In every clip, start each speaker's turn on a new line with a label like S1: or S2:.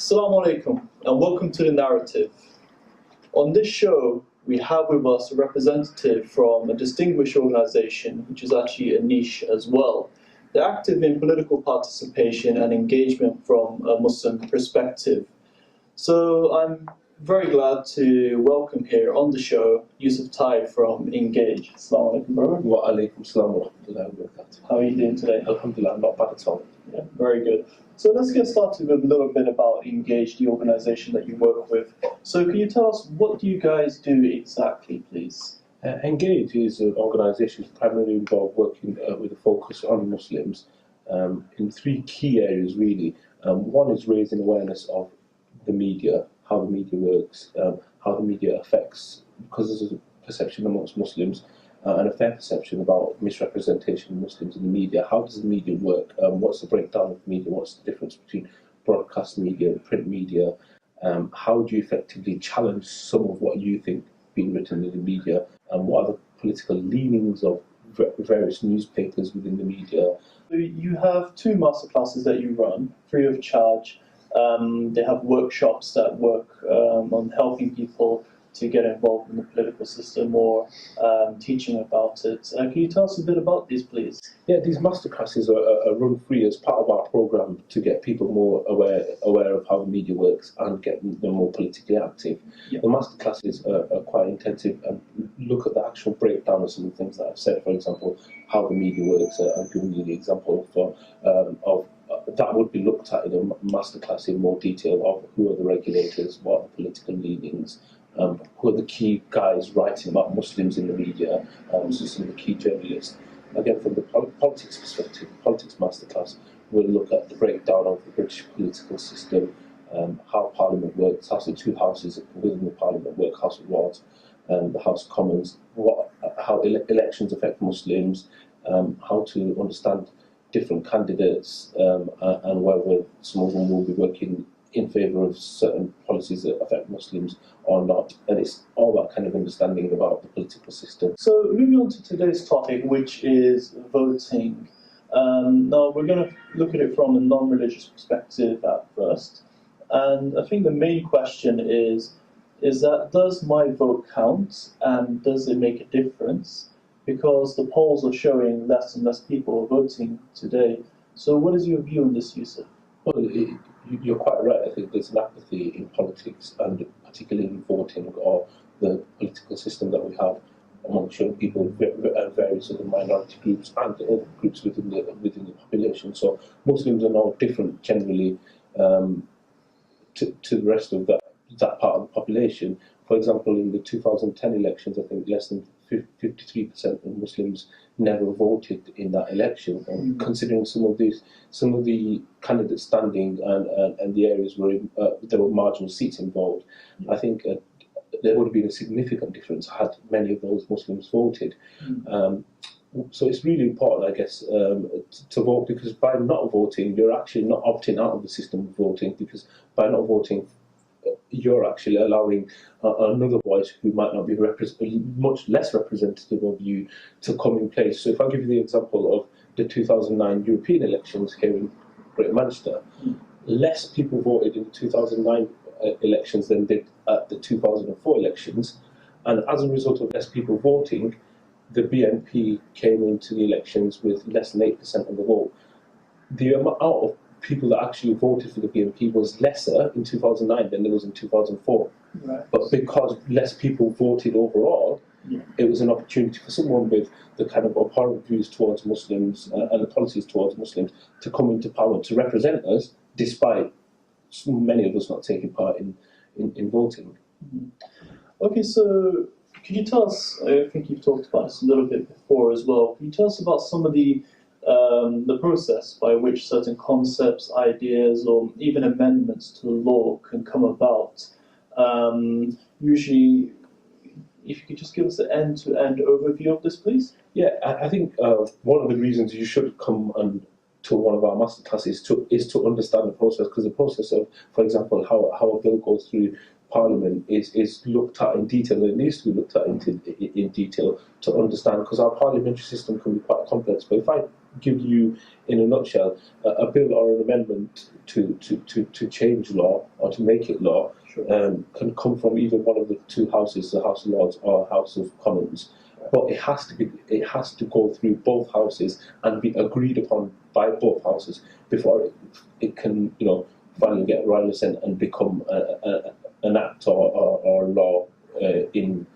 S1: Assalamu alaikum and welcome to The Narrative. On this show, we have with us a representative from a distinguished organisation, which is actually a niche as well. They're active in political participation and engagement from a Muslim perspective. So I'm very glad to welcome here on the show Yusuf Tai from iengage. Assalamu alaikum, brother.
S2: Wa alaikum assalam wa rahmatullahi wa barakatuh.
S1: How are you doing today?
S2: Alhamdulillah, not bad at all.
S1: Yeah, very good. So let's get started with a little bit about iengage, the organisation that you work with. So can you tell us, what do you guys do exactly, please?
S2: Engage is an organisation primarily involved working with a focus on Muslims in three key areas, really. One is raising awareness of the media, how the media works, how the media affects, because there's a perception amongst Muslims and a fair perception about misrepresentation of Muslims in the media. How does the media work? What's the breakdown of the media? What's the difference between broadcast media and print media? How do you effectively challenge some of what you think being written in the media? What are the political leanings of various newspapers within the media?
S1: So you have two masterclasses that you run, free of charge. They have workshops that work on helping people to get involved in the political system or teaching about it. Can you tell us a bit about these, please?
S2: Yeah, these masterclasses are run free as part of our programme to get people more aware of how the media works and get them more politically active. Yeah. The masterclasses are quite intensive and look at the actual breakdown of some of the things that I've said. For example, how the media works. I've given you the example of that would be looked at in a masterclass in more detail of who are the regulators, what are the political leanings, who are the key guys writing about Muslims in the media, so some of the key journalists. Again, from the politics perspective, politics masterclass will look at the breakdown of the British political system, how Parliament works, how the two houses within the Parliament work, House of Lords and the House of Commons, how elections affect Muslims, how to understand different candidates and whether some of them will be working in favour of certain policies that affect Muslims or not. And it's all that kind of understanding about the political system.
S1: So moving on to today's topic, which is voting. Now we're going to look at it from a non-religious perspective at first. And I think the main question is that does my vote count and does it make a difference? Because the polls are showing less and less people are voting today. So what is your view on this, Yusuf?
S2: Well, you're quite right. I think there's an apathy in politics and particularly in voting or the political system that we have amongst young people and various other minority groups and other groups within the population. So Muslims are now different generally to the rest of that part of the population. For example, in the 2010 elections, I think less than 53% of Muslims never voted in that election. And considering some of the candidates standing and the areas where there were marginal seats involved, I think there would have been a significant difference had many of those Muslims voted. So it's really important, I guess, to vote, because by not voting, you're actually not opting out of the system of voting, because by not voting, you're actually allowing another voice who might not be much less representative of you to come in place. So if I give you the example of the 2009 European elections here in Greater Manchester, less people voted in the 2009 elections than did at the 2004 elections, and as a result of less people voting, the BNP came into the elections with less than 8% of the vote. The amount of people that actually voted for the BNP was lesser in 2009 than it was in 2004.
S1: Right.
S2: But because less people voted overall, it was an opportunity for someone with the kind of abhorrent views towards Muslims and the policies towards Muslims to come into power to represent us, despite so many of us not taking part in voting.
S1: Okay, so can you tell us, I think you've talked about this a little bit before as well, can you tell us about some of the process by which certain concepts, ideas, or even amendments to the law can come about? Usually, if you could just give us an end-to-end overview of this, please.
S2: Yeah, I think one of the reasons you should come to one of our masterclasses is to understand the process, because the process of, for example, how a bill goes through Parliament is looked at in detail. It needs to be looked at in detail to understand, because our parliamentary system can be quite complex. But if I give you, in a nutshell, a bill or an amendment to change law or to make it law.
S1: Sure.
S2: Can come from either one of the two houses, the House of Lords or House of Commons, but it has to go through both houses and be agreed upon by both houses before it can, finally get royal assent and become an act or law in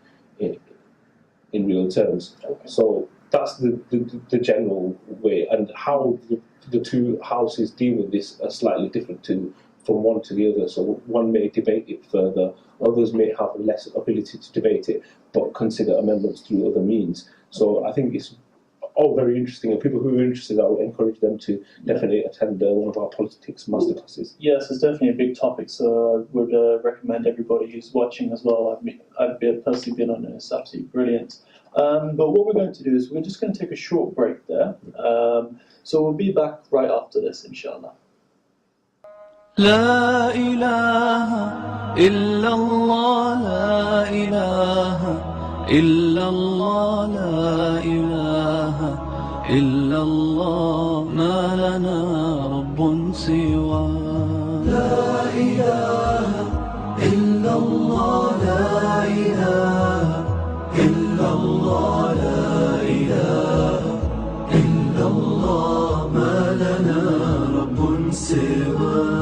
S2: real terms.
S1: Okay.
S2: So that's the general way, and how the two houses deal with this are slightly different from one to the other. So one may debate it further, others may have less ability to debate it, but consider amendments through other means. So I think it's all very interesting, and people who are interested, I would encourage them to definitely attend one of our politics masterclasses.
S1: Yes, it's definitely a big topic, so I would recommend everybody who's watching as well. I've personally been on it, it's absolutely brilliant. But what we're going to do is we're just going to take a short break there. So we'll be back right after this, inshallah.
S3: لا إله إلا الله لا إله إلا الله لا إله إلا الله ما لنا رب سوى لا إله إلا الله لا إله إلا الله لا إله إلا الله ما لنا رب سوى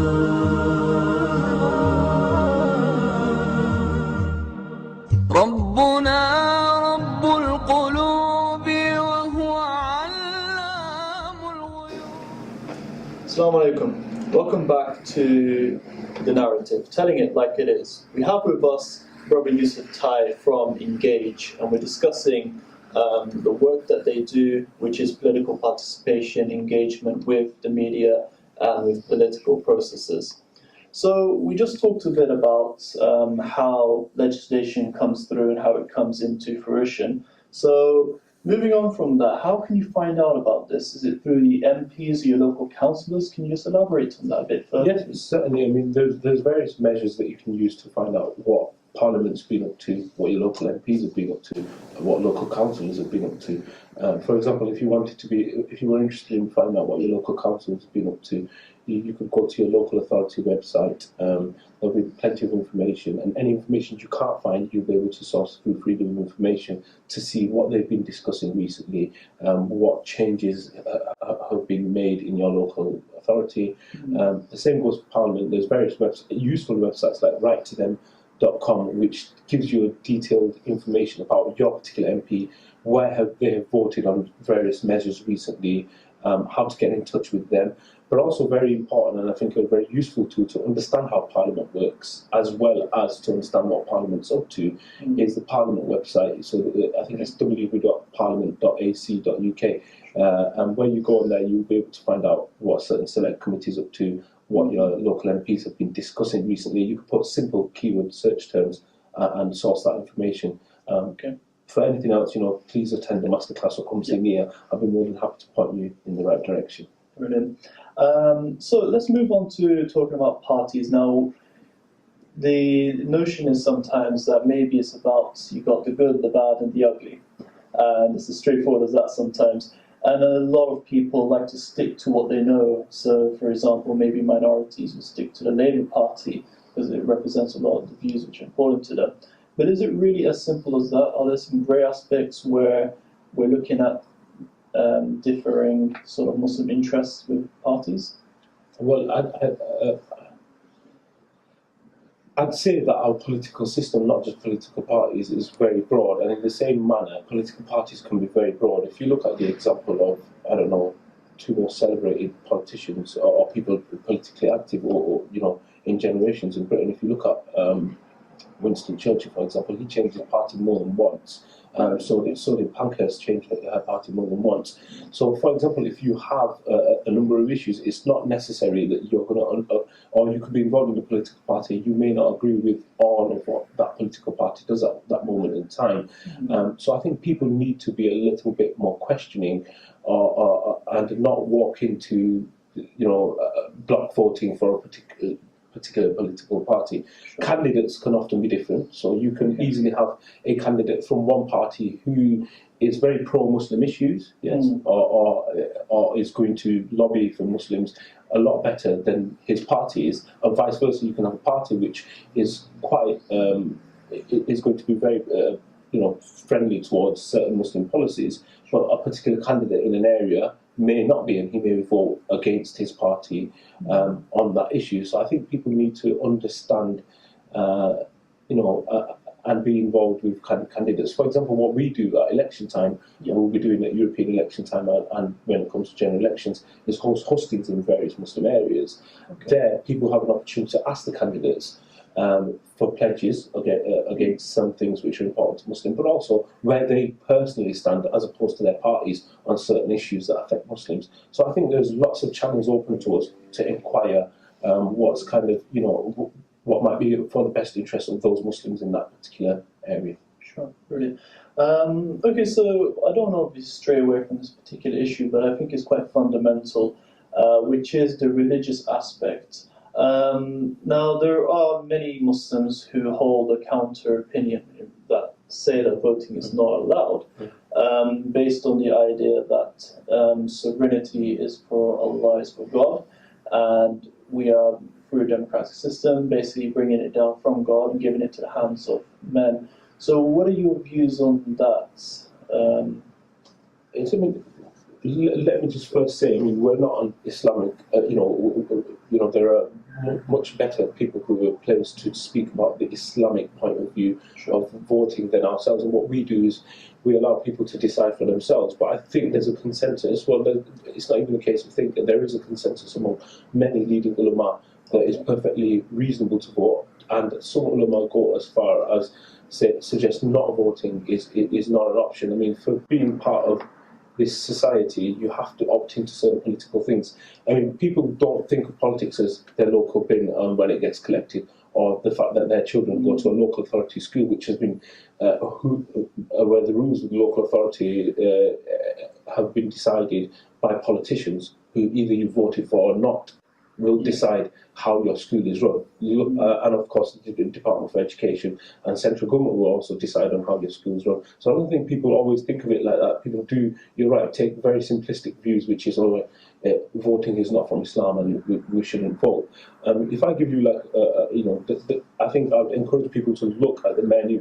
S3: ربنا رب القلوب وهو علام الغيوب.
S1: Assalamu alaikum. Welcome back to the narrative, telling it like it is. We have with us Brother Yusuf Tai from Engage, and we're discussing the work that they do, which is political participation, engagement with the media, and with political processes. So we just talked a bit about how legislation comes through and how it comes into fruition. So moving on from that, how can you find out about this? Is it through the MPs or your local councillors? Can you just elaborate on that a bit further?
S2: Yes, certainly. I mean, there's various measures that you can use to find out what Parliament's been up to, what your local MPs have been up to, and what local councillors have been up to. For example, if you were interested in finding out what your local councillors have been up to, you could go to your local authority website. There'll be plenty of information, and any information you can't find, you'll be able to source through Freedom of Information to see what they've been discussing recently, what changes have been made in your local authority. The same goes for Parliament. There's various useful websites like write2them.com, which gives you detailed information about your particular MP, where they have voted on various measures recently, how to get in touch with them. But also very important, and I think a very useful tool to understand how Parliament works, as well as to understand what Parliament's up to, is the Parliament website. So I think it's www.parliament.ac.uk. And when you go on there, you'll be able to find out what certain select committees up to, what your local MPs have been discussing recently. You can put simple keyword search terms and source that information. For anything else, please attend the masterclass or come see me. I'll be more than happy to point you in the right direction.
S1: Brilliant. So let's move on to talking about parties now. The notion is sometimes that maybe it's about you've got the good, the bad, and the ugly, and it's as straightforward as that sometimes. And a lot of people like to stick to what they know. So, for example, maybe minorities will stick to the Labour Party because it represents a lot of the views which are important to them. But is it really as simple as that? Are there some grey aspects where we're looking at differing sort of Muslim interests with parties?
S2: Well, I'd say that our political system, not just political parties, is very broad, and in the same manner, political parties can be very broad. If you look at the example of, I don't know, two more celebrated politicians or people politically active, or in generations in Britain, if you look at Winston Churchill, for example, he changed his party more than once. So did Pankhurst change her party more than once. So, for example, if you have a number of issues, it's not necessary that you're going to, or you could be involved in a political party, you may not agree with all of what that political party does at that moment in time. So I think people need to be a little bit more questioning, and not walk into, block voting for a particular political party.
S1: Sure.
S2: Candidates can often be different, so you can easily have a candidate from one party who is very pro-Muslim issues, yes, or is going to lobby for Muslims a lot better than his party is, and vice versa. You can have a party which is quite is going to be very friendly towards certain Muslim policies, but a particular candidate in an area may not be, and he may vote against his party on that issue. So I think people need to understand, and be involved with kind of candidates. For example, what we do at election time, we'll be doing at European election time, and when it comes to general elections, is host hustings in various Muslim areas. There, people have an opportunity to ask the candidates for pledges against some things which are important to Muslims, but also where they personally stand as opposed to their parties on certain issues that affect Muslims. So I think there's lots of channels open to us to inquire what's kind of, what might be for the best interest of those Muslims in that particular area.
S1: Sure, brilliant. Okay, so I don't want to stray away from this particular issue, but I think it's quite fundamental, which is the religious aspect. Now, there are many Muslims who hold a counter opinion that say that voting is not allowed, based on the idea that sovereignty is for Allah, is for God, and we are, through a democratic system, basically bringing it down from God and giving it to the hands of men. So what are your views on that?
S2: Let me just first say, we're not an Islamic, there are much better people who are placed to speak about the Islamic point of view of voting than ourselves. And what we do is we allow people to decide for themselves. But I think there's a consensus. Well, it's not even a case of thinking. There is a consensus among many leading ulama that is perfectly reasonable to vote. And some ulama go as far as suggest not voting is not an option. For being part of this society, you have to opt into certain political things. People don't think of politics as their local bin when it gets collected, or the fact that their children go to a local authority school, which has been where the rules of the local authority have been decided by politicians who either you voted for or not will decide how your school is run. And of course, the Department for Education and central government will also decide on how your school is run. So I don't think people always think of it like that. People do, you're right, take very simplistic views, which is, voting is not from Islam and we shouldn't vote. If I give you I think I'd encourage people to look at the many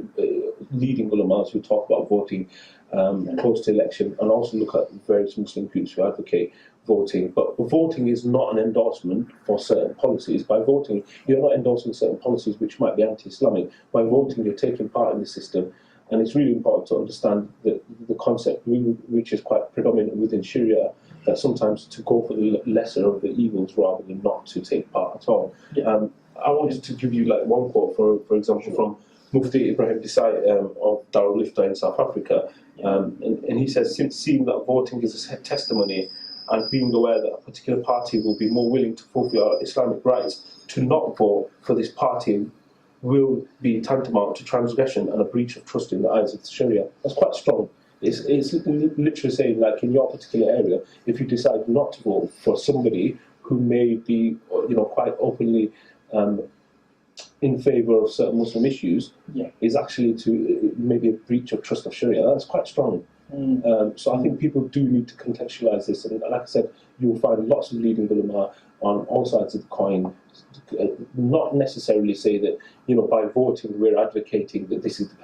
S2: leading ulamas who talk about voting close to election, and also look at various Muslim groups who advocate voting. But voting is not an endorsement for certain policies. By voting, you're not endorsing certain policies which might be anti-Islamic. By voting, you're taking part in the system. And it's really important to understand the concept, which is quite predominant within Sharia, that sometimes to go for the lesser of the evils rather than not to take part at all. I wanted to give you one quote, for example, from Mufti Ibrahim Desai of Darul Ifta in South Africa. And he says, since seeing that voting is a testimony and being aware that a particular party will be more willing to fulfill our Islamic rights, to not vote for this party will be tantamount to transgression and a breach of trust in the eyes of the Sharia. That's quite strong. It's literally saying, in your particular area, if you decide not to vote for somebody who may be, quite openly in favour of certain Muslim issues, is actually to maybe a breach of trust of Sharia. That's quite strong. So I think people do need to contextualise this, and like I said, you'll find lots of leading ulama on all sides of the coin not necessarily say that by voting we're advocating that this is the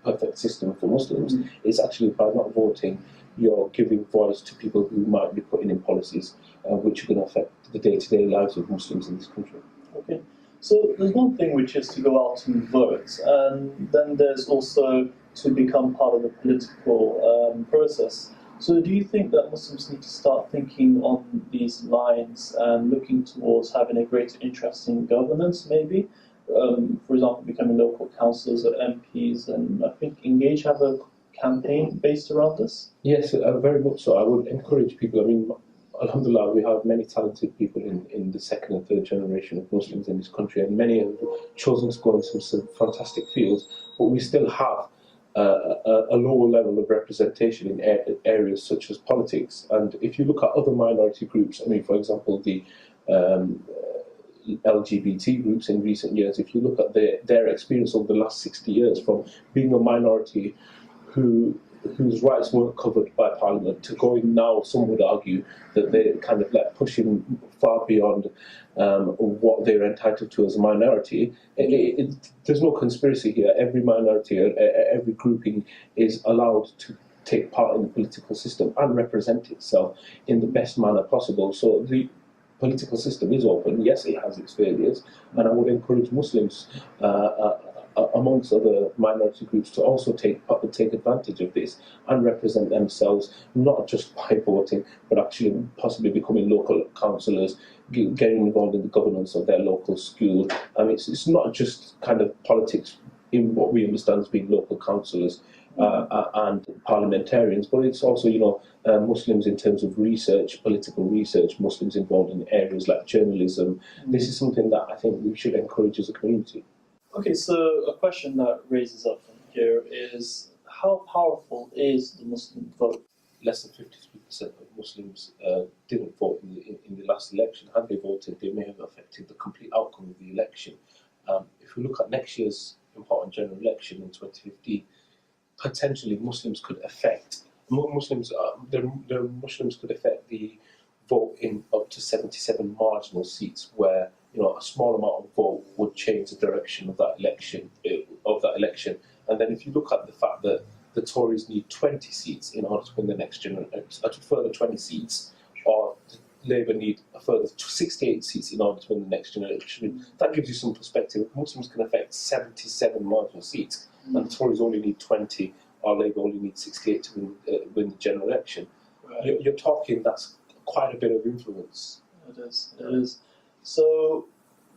S2: perfect system for Muslims. It's actually by not voting you're giving voice to people who might be putting in policies which are going to affect the day-to-day lives of Muslims in this country.
S1: Okay. So there's one thing which is to go out and vote, and then there's also to become part of the political process. So do you think that Muslims need to start thinking on these lines and looking towards having a greater interest in governance, maybe? For example, becoming local councillors or MPs, and I think iengage have a campaign based around this?
S2: Yes, very much so. I would encourage people. Alhamdulillah, we have many talented people in the second and third generation of Muslims in this country, and many have chosen to go into some fantastic fields, but we still have a lower level of representation in areas such as politics. And if you look at other minority groups, for example, the LGBT groups in recent years, if you look at their experience over the last 60 years, from being a minority whose rights weren't covered by Parliament to going now, some would argue that they're kind of like pushing far beyond what they're entitled to as a minority. There's no conspiracy here. Every minority, every grouping is allowed to take part in the political system and represent itself in the best manner possible. So the political system is open. Yes, it has its failures, and I would encourage Muslims, amongst other minority groups, to also take advantage of this and represent themselves, not just by voting, but actually possibly becoming local councillors, getting involved in the governance of their local school. I mean, it's not just kind of politics in what we understand as being local councillors and parliamentarians, but it's also, Muslims in terms of research, political research, Muslims involved in areas like journalism. This is something that I think we should encourage as a community.
S1: Okay, so a question that raises up from here is, how powerful is the Muslim vote?
S2: Less than 53% of Muslims didn't vote in the last election. Had they voted, they may have affected the complete outcome of the election. If we look at next year's important general election in 2015, potentially Muslims could affect could affect the vote in up to 77 marginal seats, where a small amount of vote would change the direction of that election. And then if you look at the fact that the Tories need 20 seats in order to win the next general, a further 20 seats, or Labour need a further 68 seats in order to win the next general election, that gives you some perspective. Muslims can affect 77 marginal seats, and the Tories only need 20, or Labour only needs 68 to win the general election.
S1: Right.
S2: You're talking, that's quite a bit of influence.
S1: It is. So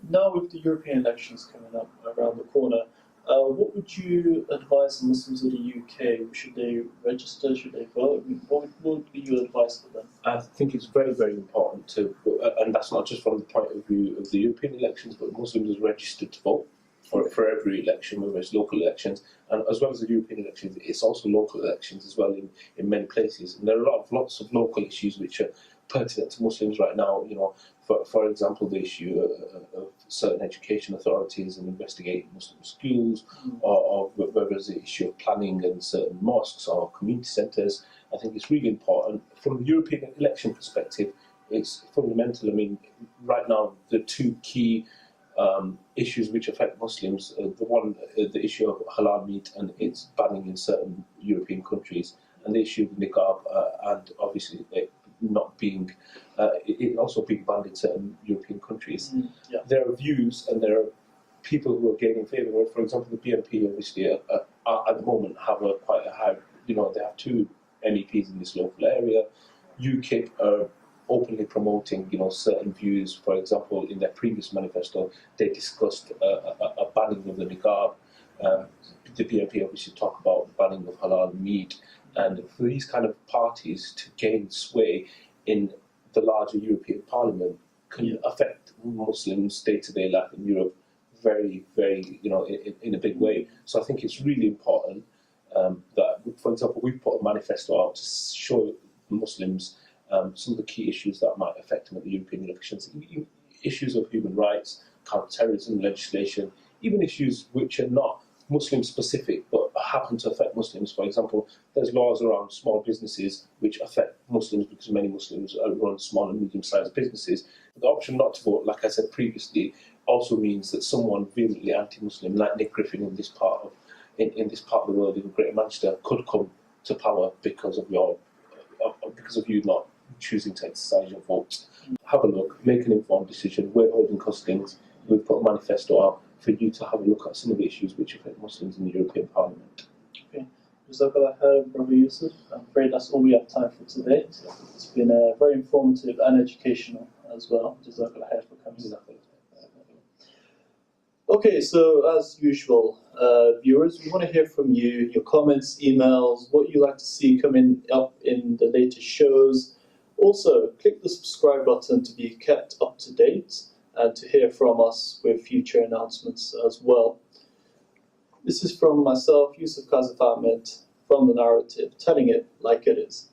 S1: now with the European elections coming up around the corner, what would you advise Muslims of the UK? Should they register? Should they vote? What would be your advice for them?
S2: I think it's very, very important to, and that's not just from the point of view of the European elections, but Muslims are registered to vote for every election, whether it's local elections, and as well as the European elections, it's also local elections as well in many places. And there are lots of local issues which are pertinent to Muslims right now. For example, the issue of certain education authorities and investigating Muslim schools, or whether it's the issue of planning in certain mosques or community centres. I think it's really important. From the European election perspective, it's fundamental. I mean, right now, the two key issues which affect Muslims, the issue of halal meat and its banning in certain European countries, and the issue of niqab, and obviously it also being banned in certain European countries. There are views and there are people who are gaining favour. For example, the BNP obviously at the moment have quite a high, they have 2 MEPs in this local area. UKIP are openly promoting, certain views. For example, in their previous manifesto, they discussed a banning of the niqab. The BNP obviously talk about the banning of halal meat. And for these kind of parties to gain sway in the larger European Parliament can affect Muslims' day-to-day life in Europe very, very, in a big way. So I think it's really important that, for example, we've put a manifesto out to show Muslims some of the key issues that might affect them at the European elections. Issues of human rights, counter-terrorism legislation, even issues which are not Muslim-specific but happen to affect Muslims. For example, there's laws around small businesses which affect Muslims because many Muslims run small and medium-sized businesses. The option not to vote, like I said previously, also means that someone vehemently anti-Muslim, like Nick Griffin in this part of the world, in Greater Manchester, could come to power because of you not choosing to exercise your vote. Have a look, make an informed decision. We're holding custings. We've put a manifesto out for you to have a look at some of the issues which affect Muslims in the European Parliament.
S1: Okay. Jazakallah khair, Brother Yusuf. I'm afraid that's all we have time for today. It's been very informative and educational as well. Jazakallah khair for coming. Okay, so as usual, viewers, we want to hear from you, your comments, emails, what you like to see coming up in the latest shows. Also, click the subscribe button to be kept up to date and to hear from us with future announcements as well. This is from myself, Yusuf Tai, from The Narrative, telling it like it is.